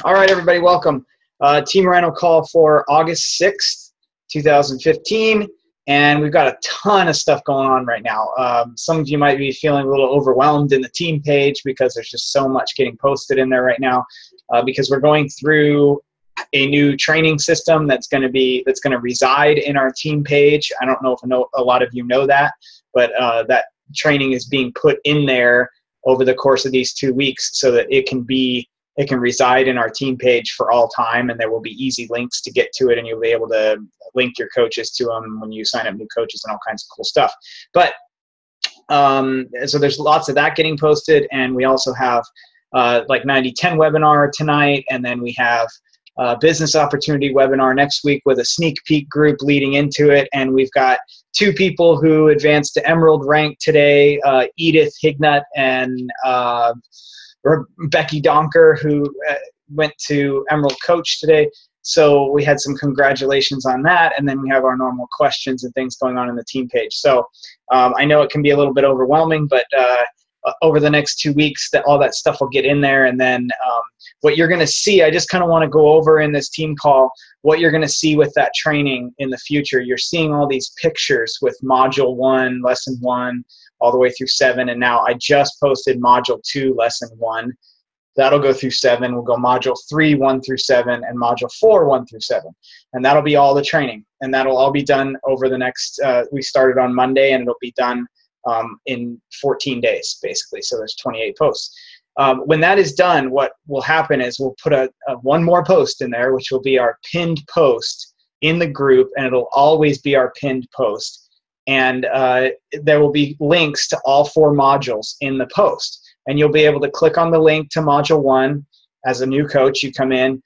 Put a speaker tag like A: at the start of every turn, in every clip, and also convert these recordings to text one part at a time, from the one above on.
A: All right, everybody, welcome. Team Rhino call for August 6th, 2015, and we've got a ton of stuff going on right now. Some of you might be feeling a little overwhelmed in the team page because there's just so much getting posted in there right now because we're going through a new training system that's going to reside in our team page. I don't know if a lot of you know that, but that training is being put in there over the course of these 2 weeks so that it can reside in our team page for all time, and there will be easy links to get to it, and you'll be able to link your coaches to them when you sign up new coaches and all kinds of cool stuff. But so there's lots of that getting posted, and we also have like 90-10 webinar tonight, and then we have business opportunity webinar next week with a sneak peek group leading into it, and we've got 2 people who advanced to Emerald rank today, Edith Hignut and Becky Donker, who went to Emerald Coach today. So we had some congratulations on that, and then we have our normal questions and things going on in the team page. So I know it can be a little bit overwhelming, but over the next 2 weeks, all that stuff will get in there, and then what you're going to see, I just kind of want to go over in this team call what you're going to see with that training in the future. You're seeing all these pictures with Module 1, Lesson 1, all the way through 7, and now I just posted Module 2, Lesson 1. That'll go through 7. We'll go Module 3, 1 through 7, and Module 4, 1 through 7. And that'll be all the training. And that'll all be done over the next, we started on Monday, and it'll be done in 14 days, basically. So there's 28 posts. When that is done, what will happen is we'll put one more post in there, which will be our pinned post in the group, and it'll always be our pinned post. And there will be links to all 4 modules in the post. And you'll be able to click on the link to Module 1. As a new coach, you come in,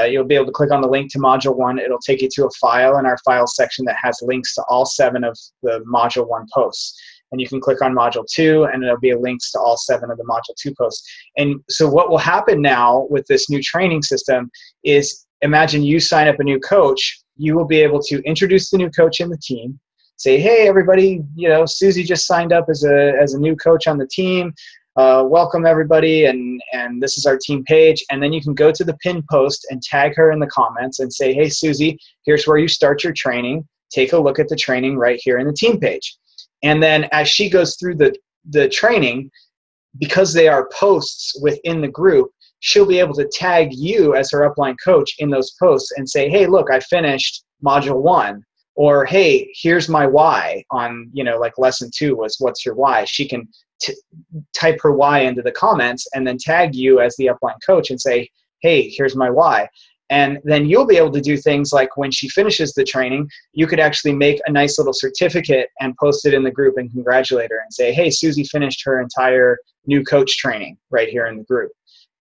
A: you'll be able to click on the link to Module 1. It'll take you to a file in our files section that has links to all 7 of the Module 1 posts. And you can click on Module 2, and it'll be links to all 7 of the Module 2 posts. And so what will happen now with this new training system is, imagine you sign up a new coach. You will be able to introduce the new coach in the team, say, hey, everybody, Susie just signed up as a new coach on the team. Welcome, everybody, and this is our team page. And then you can go to the pinned post and tag her in the comments and say, hey, Susie, here's where you start your training. Take a look at the training right here in the team page. And then as she goes through the training, because they are posts within the group, she'll be able to tag you as her upline coach in those posts and say, hey, look, I finished Module 1. Or, hey, here's my why on, like Lesson 2 was what's your why. She can type her why into the comments and then tag you as the upline coach and say, hey, here's my why. And then you'll be able to do things like when she finishes the training, you could actually make a nice little certificate and post it in the group and congratulate her and say, hey, Susie finished her entire new coach training right here in the group.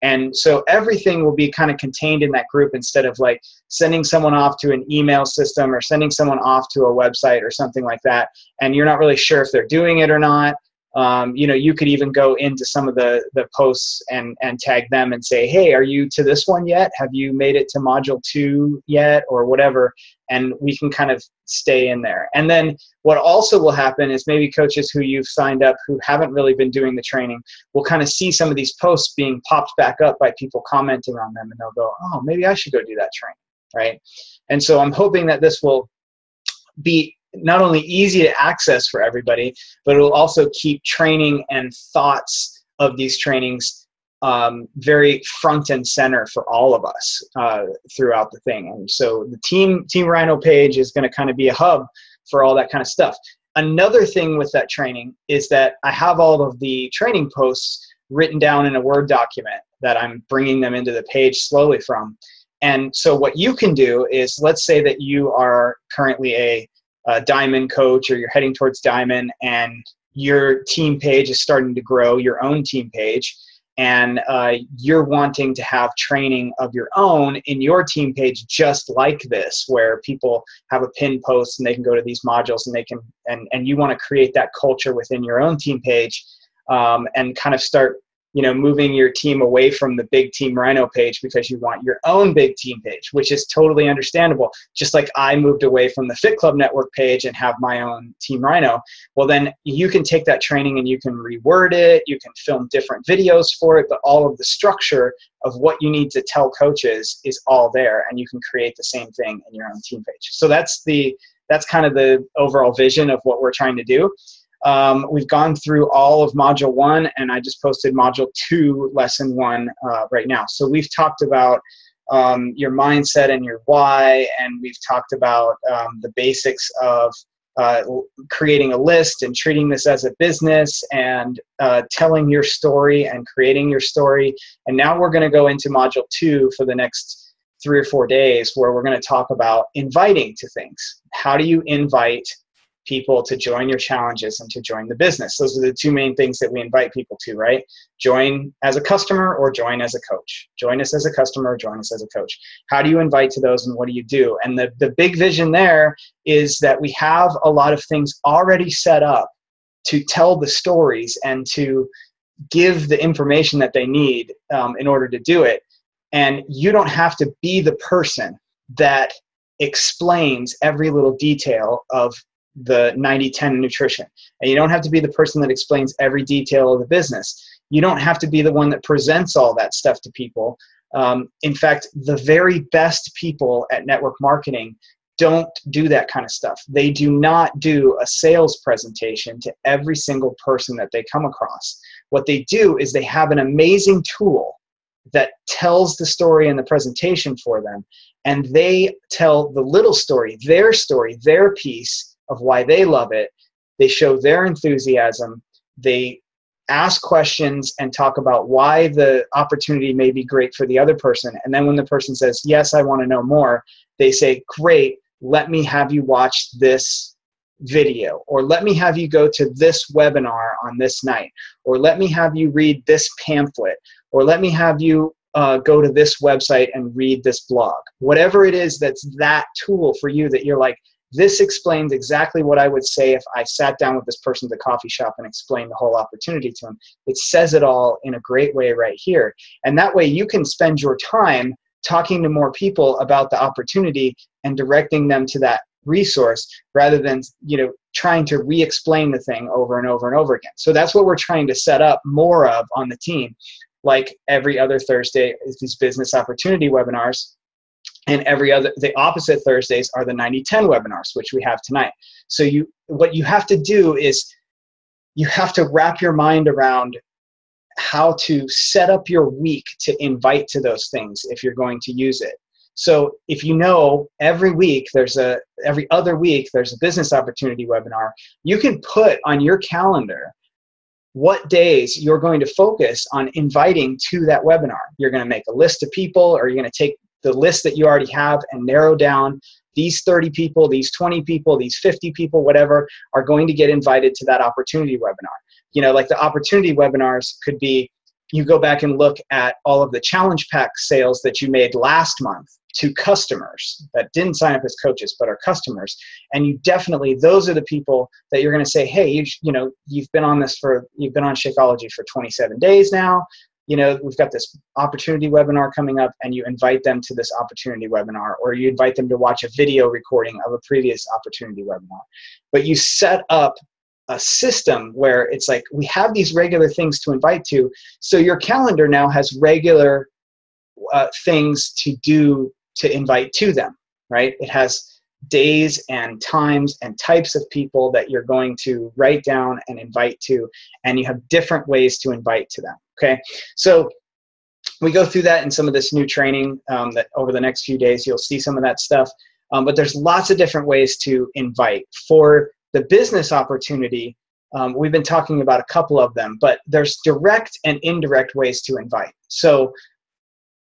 A: And so everything will be kind of contained in that group instead of like sending someone off to an email system or sending someone off to a website or something like that. And you're not really sure if they're doing it or not. You could even go into some of the posts and tag them and say, hey, are you to this one yet? Have you made it to Module 2 yet, or whatever? And we can kind of stay in there. And then what also will happen is maybe coaches who you've signed up who haven't really been doing the training will kind of see some of these posts being popped back up by people commenting on them, and they'll go, oh, maybe I should go do that training, right? And so I'm hoping that this will be not only easy to access for everybody, but it will also keep training and thoughts of these trainings very front and center for all of us throughout the thing. And so the Team Rhino page is going to kind of be a hub for all that kind of stuff. Another thing with that training is that I have all of the training posts written down in a Word document that I'm bringing them into the page slowly from. And so what you can do is, let's say that you are currently a Diamond coach, or you're heading towards Diamond, and your team page is starting to grow, your own team page, and you're wanting to have training of your own in your team page just like this, where people have a pinned post and they can go to these modules and they can, and you want to create that culture within your own team page and kind of start moving your team away from the big team Rhino page because you want your own big team page, which is totally understandable. Just like I moved away from the Fit Club Network page and have my own team Rhino. Well, then you can take that training and you can reword it. You can film different videos for it, but all of the structure of what you need to tell coaches is all there, and you can create the same thing in your own team page. So that's kind of the overall vision of what we're trying to do. We've gone through all of Module 1, and I just posted Module 2, Lesson 1 right now. So we've talked about your mindset and your why, and we've talked about the basics of creating a list and treating this as a business, and telling your story and creating your story. And now we're going to go into Module 2 for the next 3 or 4 days, where we're going to talk about inviting to things. How do you invite people to join your challenges and to join the business? Those are the two main things that we invite people to, right? Join as a customer or join as a coach. Join us as a customer, join us as a coach. How do you invite to those, and what do you do? And the big vision there is that we have a lot of things already set up to tell the stories and to give the information that they need in order to do it. And you don't have to be the person that explains every little detail of the 90-10 nutrition. And you don't have to be the person that explains every detail of the business. You don't have to be the one that presents all that stuff to people. In fact, the very best people at network marketing don't do that kind of stuff. They do not do a sales presentation to every single person that they come across. What they do is they have an amazing tool that tells the story and the presentation for them, and they tell the little story, their piece of why they love it. They show their enthusiasm. They ask questions and talk about why the opportunity may be great for the other person. And then when the person says, yes, I want to know more, they say, great, let me have you watch this video, or let me have you go to this webinar on this night, or let me have you read this pamphlet, or let me have you go to this website and read this blog. Whatever it is that's that tool for you that you're like, this explains exactly what I would say if I sat down with this person at the coffee shop and explained the whole opportunity to them. It says it all in a great way right here. And that way you can spend your time talking to more people about the opportunity and directing them to that resource, rather than trying to re-explain the thing over and over and over again. So that's what we're trying to set up more of on the team. Like every other Thursday is these business opportunity webinars, and the opposite Thursdays are the 90-10 webinars, which we have tonight. So what you have to do is you have to wrap your mind around how to set up your week to invite to those things if you're going to use it. So if every other week there's a business opportunity webinar, you can put on your calendar what days you're going to focus on inviting to that webinar. You're going to make a list of people, or you're going to take the list that you already have and narrow down these 30 people, these 20 people, these 50 people, whatever, are going to get invited to that opportunity webinar. Like the opportunity webinars could be, you go back and look at all of the challenge pack sales that you made last month to customers that didn't sign up as coaches but are customers, and those are the people that you're going to say, hey, you've been on Shakeology for 27 days now. We've got this opportunity webinar coming up, and you invite them to this opportunity webinar, or you invite them to watch a video recording of a previous opportunity webinar. But you set up a system where it's like, we have these regular things to invite to, so your calendar now has regular things to do to invite to them, right? It has days and times and types of people that you're going to write down and invite to, and you have different ways to invite to them, okay? So we go through that in some of this new training that over the next few days, you'll see some of that stuff, but there's lots of different ways to invite. For the business opportunity, we've been talking about a couple of them, but there's direct and indirect ways to invite. So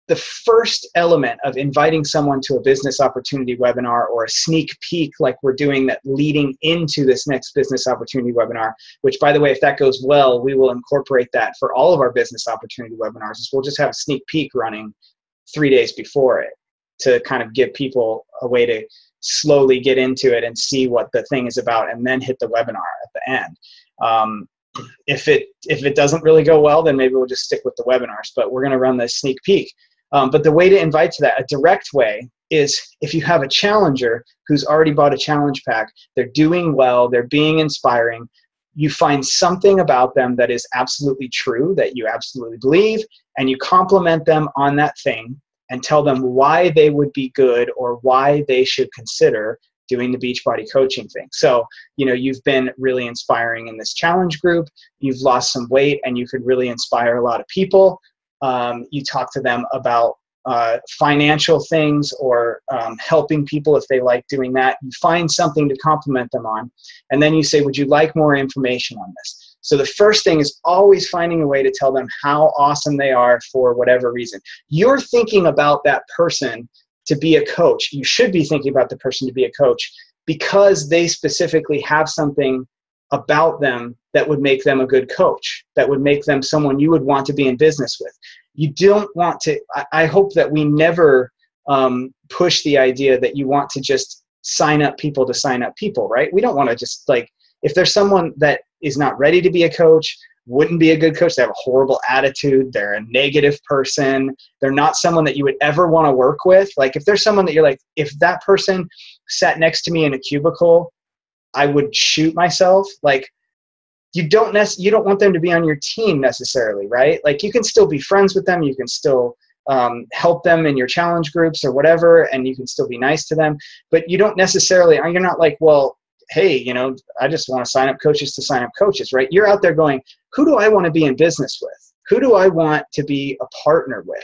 A: the first element of inviting someone to a business opportunity webinar, or a sneak peek like we're doing that leading into this next business opportunity webinar, which, by the way, if that goes well, we will incorporate that for all of our business opportunity webinars. We'll just have a sneak peek running 3 days before it to kind of give people a way to slowly get into it and see what the thing is about, and then hit the webinar at the end. if it doesn't really go well, then maybe we'll just stick with the webinars, but we're going to run the sneak peek. But the way to invite to that, a direct way, is if you have a challenger who's already bought a challenge pack, they're doing well, they're being inspiring, you find something about them that is absolutely true, that you absolutely believe, and you compliment them on that thing and tell them why they would be good or why they should consider doing the Beachbody coaching thing. So, you've been really inspiring in this challenge group, you've lost some weight, and you could really inspire a lot of people. You talk to them about financial things or helping people if they like doing that. You find something to compliment them on, and then you say, would you like more information on this? So the first thing is always finding a way to tell them how awesome they are for whatever reason. You're thinking about that person to be a coach. You should be thinking about the person to be a coach because they specifically have something about them that would make them a good coach, that would make them someone you would want to be in business with. You don't want to, I hope that we never push the idea that you want to just sign up people to sign up people, right? We don't want to just if there's someone that is not ready to be a coach, wouldn't be a good coach, they have a horrible attitude, they're a negative person, they're not someone that you would ever want to work with. If there's someone that you're like, if that person sat next to me in a cubicle, I would shoot myself. You don't want them to be on your team necessarily, right? You can still be friends with them, you can still help them in your challenge groups or whatever, and you can still be nice to them, but you don't necessarily, you're not like, well, hey, I just want to sign up coaches to sign up coaches, right? You're out there going, who do I want to be in business with? Who do I want to be a partner with?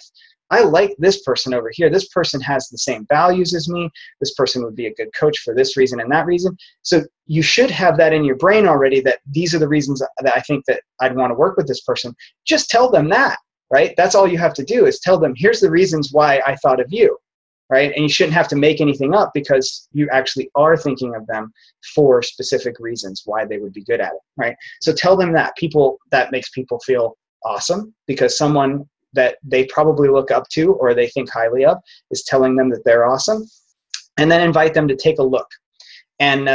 A: I like this person over here. This person has the same values as me. This person would be a good coach for this reason and that reason. So you should have that in your brain already, that these are the reasons that I think that I'd want to work with this person. Just tell them that, right? That's all you have to do, is tell them, here's the reasons why I thought of you, right? And you shouldn't have to make anything up because you actually are thinking of them for specific reasons why they would be good at it, right? So tell them that. That makes people feel awesome because someone that they probably look up to or they think highly of is telling them that they're awesome. And then invite them to take a look. And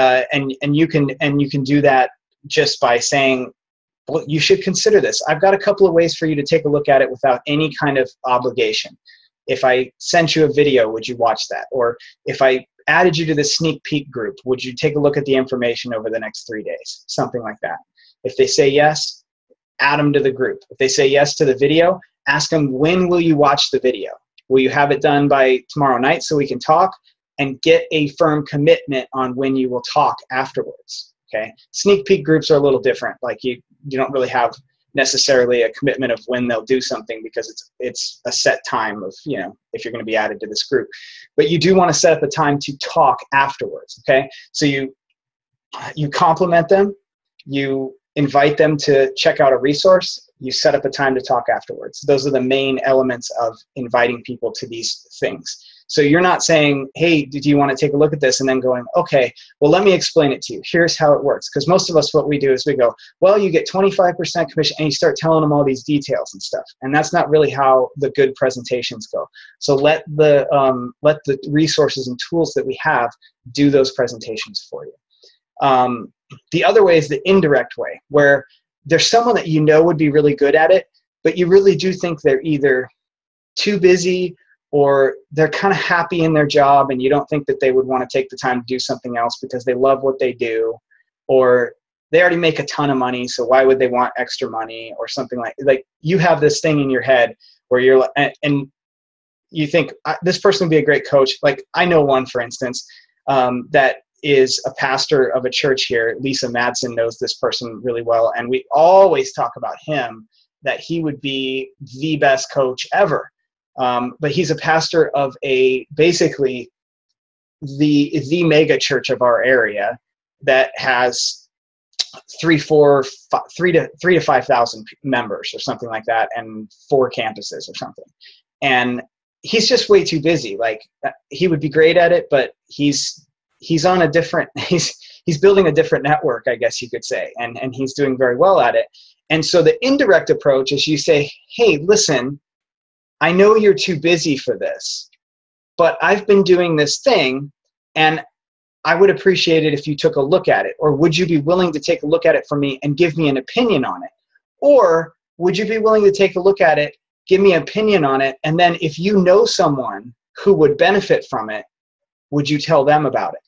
A: you can do that just by saying, well, you should consider this. I've got a couple of ways for you to take a look at it without any kind of obligation. If I sent you a video, would you watch that? Or if I added you to the sneak peek group, would you take a look at the information over the next 3 days? Something like that. If they say yes, add them to the group. If they say yes to the video, ask them, when will you watch the video? Will you have it done by tomorrow night so we can talk? And get a firm commitment on when you will talk afterwards. Okay. Sneak peek groups are a little different. You don't really have necessarily a commitment of when they'll do something because it's a set time of, if you're going to be added to this group. But you do want to set up a time to talk afterwards. Okay. So you compliment them, you invite them to check out a resource, you set up a time to talk afterwards. Those are the main elements of inviting people to these things. So you're not saying, hey, do you want to take a look at this? And then going, okay, well, let me explain it to you. Here's how it works. Because most of us, what we do is we go, well, you get 25% commission, and you start telling them all these details and stuff. And that's not really how the good presentations go. So let the resources and tools that we have do those presentations for you. The other way is the indirect way, where there's someone that would be really good at it, but you really do think they're either too busy or they're kind of happy in their job and you don't think that they would want to take the time to do something else because they love what they do, or they already make a ton of money, so why would they want extra money, or something like you have this thing in your head where you're and you think this person would be a great coach. I know one, for instance, that is a pastor of a church here. Lisa Madsen knows this person really well, and we always talk about him, that he would be the best coach ever. But he's a pastor of basically the mega church of our area that has 3 to 5,000 members or something like that, and 4 campuses or something. And he's just way too busy. He would be great at it, but he's on a different, he's building a different network, I guess you could say, and he's doing very well at it. And so the indirect approach is you say, hey, listen, I know you're too busy for this, but I've been doing this thing, and I would appreciate it if you took a look at it. Or would you be willing to take a look at it for me and give me an opinion on it? Or would you be willing to take a look at it, give me an opinion on it, and then if you know someone who would benefit from it, would you tell them about it?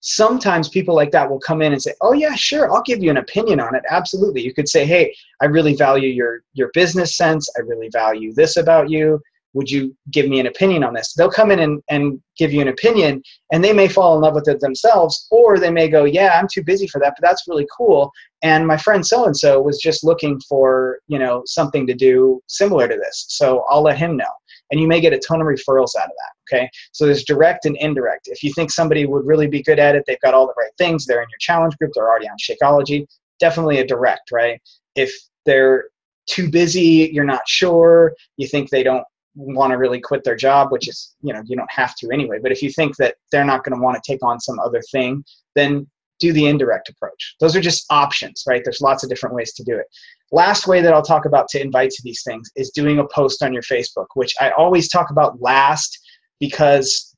A: Sometimes people like that will come in and say, oh yeah, sure, I'll give you an opinion on it. Absolutely. You could say, hey, I really value your business sense. I really value this about you. Would you give me an opinion on this? They'll come in and give you an opinion, and they may fall in love with it themselves, or they may go, yeah, I'm too busy for that, but that's really cool. And my friend so-and-so was just looking for, something to do similar to this. So I'll let him know. And you may get a ton of referrals out of that, okay? So there's direct and indirect. If you think somebody would really be good at it, they've got all the right things, they're in your challenge group, they're already on Shakeology, definitely a direct, right? If they're too busy, you're not sure, you think they don't want to really quit their job, which is, you don't have to anyway. But if you think that they're not going to want to take on some other thing, then do the indirect approach. Those are just options, right? There's lots of different ways to do it. Last way that I'll talk about to invite to these things is doing a post on your Facebook, which I always talk about last because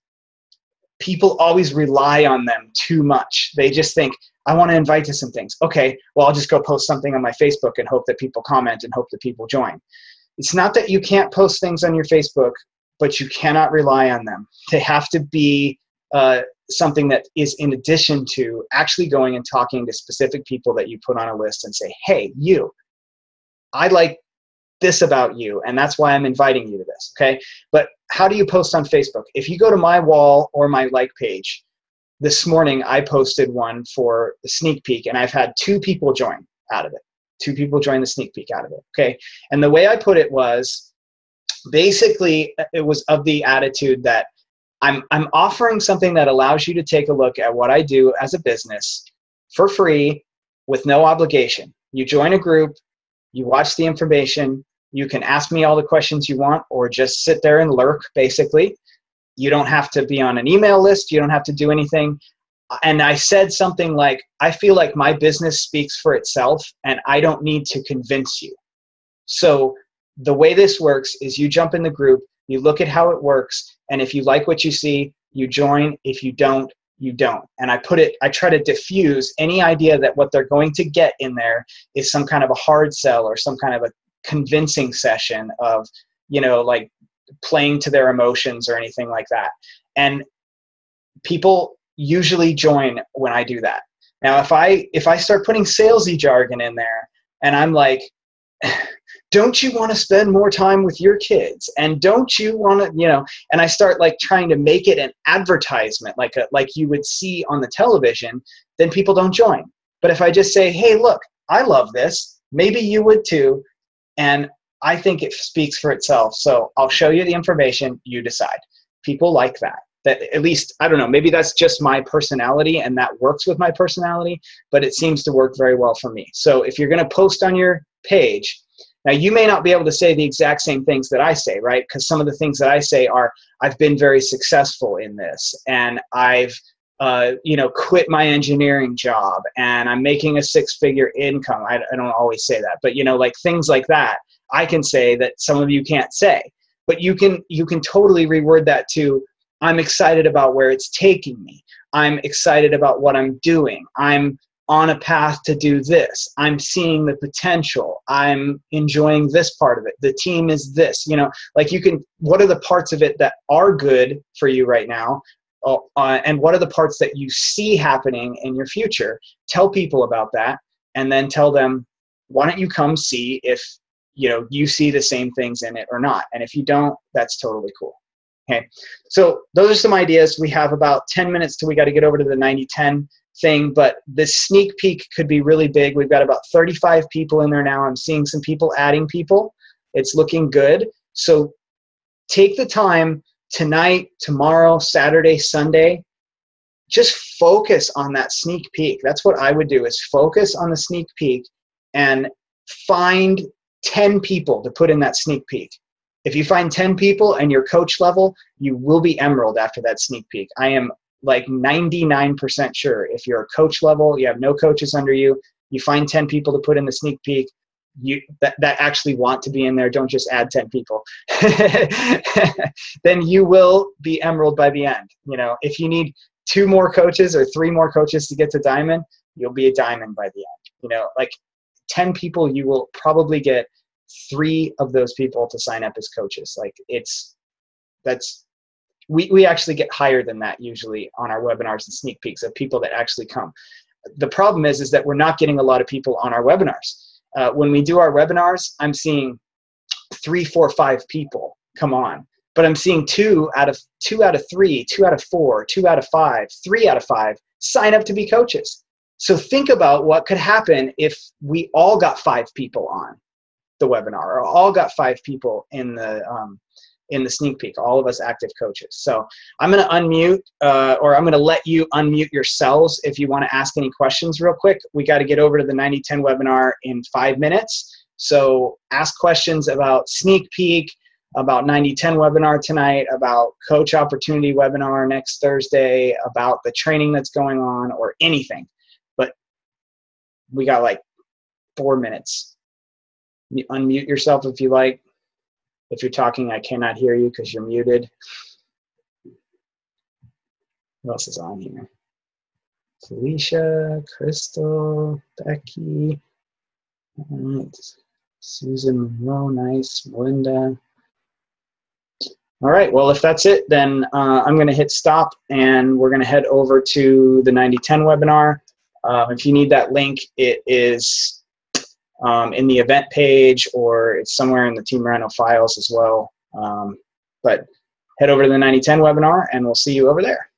A: people always rely on them too much. They just think, I want to invite to some things. Okay, well, I'll just go post something on my Facebook and hope that people comment and hope that people join. It's not that you can't post things on your Facebook, but you cannot rely on them. They have to be something that is in addition to actually going and talking to specific people that you put on a list and say, hey, you, I like this about you, and that's why I'm inviting you to this, okay? But how do you post on Facebook? If you go to my wall or my like page, this morning I posted one for the sneak peek, and I've had 2 people join out of it. 2 people join the sneak peek out of it, okay? And the way I put it was, basically, it was of the attitude that I'm offering something that allows you to take a look at what I do as a business for free with no obligation. You join a group, you watch the information, you can ask me all the questions you want or just sit there and lurk, basically. You don't have to be on an email list. You don't have to do anything. And I said something like, I feel like my business speaks for itself and I don't need to convince you. So the way this works is you jump in the group, you look at how it works, and if you like what you see, you join. If you don't, you don't. And I try to diffuse any idea that what they're going to get in there is some kind of a hard sell or some kind of a convincing session of, like playing to their emotions or anything like that. And people usually join when I do that. Now, if I start putting salesy jargon in there and I'm like, don't you want to spend more time with your kids? And don't you want to, and I start like trying to make it an advertisement, like you would see on the television, then people don't join. But if I just say, hey, look, I love this, maybe you would too. And I think it speaks for itself. So I'll show you the information, you decide. People like that. That at least, I don't know, maybe that's just my personality and that works with my personality, but it seems to work very well for me. So if you're going to post on your page, now you may not be able to say the exact same things that I say, right? Because some of the things that I say are, I've been very successful in this, and I've quit my engineering job, and I'm making a 6-figure income. I don't always say that, but like things like that, I can say that some of you can't say. But you can totally reword that to, I'm excited about where it's taking me. I'm excited about what I'm doing. I'm on a path to do this. I'm seeing the potential. I'm enjoying this part of it. The team is this, like what are the parts of it that are good for you right now? And what are the parts that you see happening in your future? Tell people about that, and then tell them, why don't you come see if, you see the same things in it or not. And if you don't, that's totally cool. Okay. So those are some ideas. We have about 10 minutes till we got to get over to the 90-10 thing, but this sneak peek could be really big. We've got about 35 people in there now. I'm seeing some people adding people. It's looking good. So take the time tonight, tomorrow, Saturday, Sunday, just focus on that sneak peek. That's what I would do, is focus on the sneak peek and find 10 people to put in that sneak peek. If you find 10 people and you're coach level, you will be emerald after that sneak peek. I am like 99% sure. If you're a coach level, you have no coaches under you, you find 10 people to put in the sneak peek, that actually want to be in there, don't just add 10 people, then you will be emerald by the end. If you need 2 more coaches or 3 more coaches to get to diamond, you'll be a diamond by the end. You know, like 10 people, you will probably get 3 of those people to sign up as coaches. Like we actually get higher than that usually on our webinars and sneak peeks of people that actually come. The problem is that we're not getting a lot of people on our webinars. When we do our webinars, I'm seeing 3, 4, 5 people come on, but I'm seeing 2 out of 3, 2 out of 4, 2 out of 5, 3 out of 5 sign up to be coaches. So think about what could happen if we all got 5 people on the webinar, or all got 5 people in the sneak peek, all of us active coaches. So I'm going to unmute, or I'm going to let you unmute yourselves if you want to ask any questions real quick. We got to get over to the 90-10 webinar in 5 minutes. So ask questions about sneak peek, about 90-10 webinar tonight, about coach opportunity webinar next Thursday, about the training that's going on, or anything. But we got like 4 minutes. You unmute yourself if you like. If you're talking, I cannot hear you because you're muted. Who else is on here? Felicia, Crystal, Becky, Susan Monroe, nice, Melinda. All right, well, if that's it, then I'm going to hit stop, and we're going to head over to the 90-10 webinar. If you need that link, it is in the event page, or it's somewhere in the Team Rhino files as well. But head over to the 90-10 webinar, and we'll see you over there.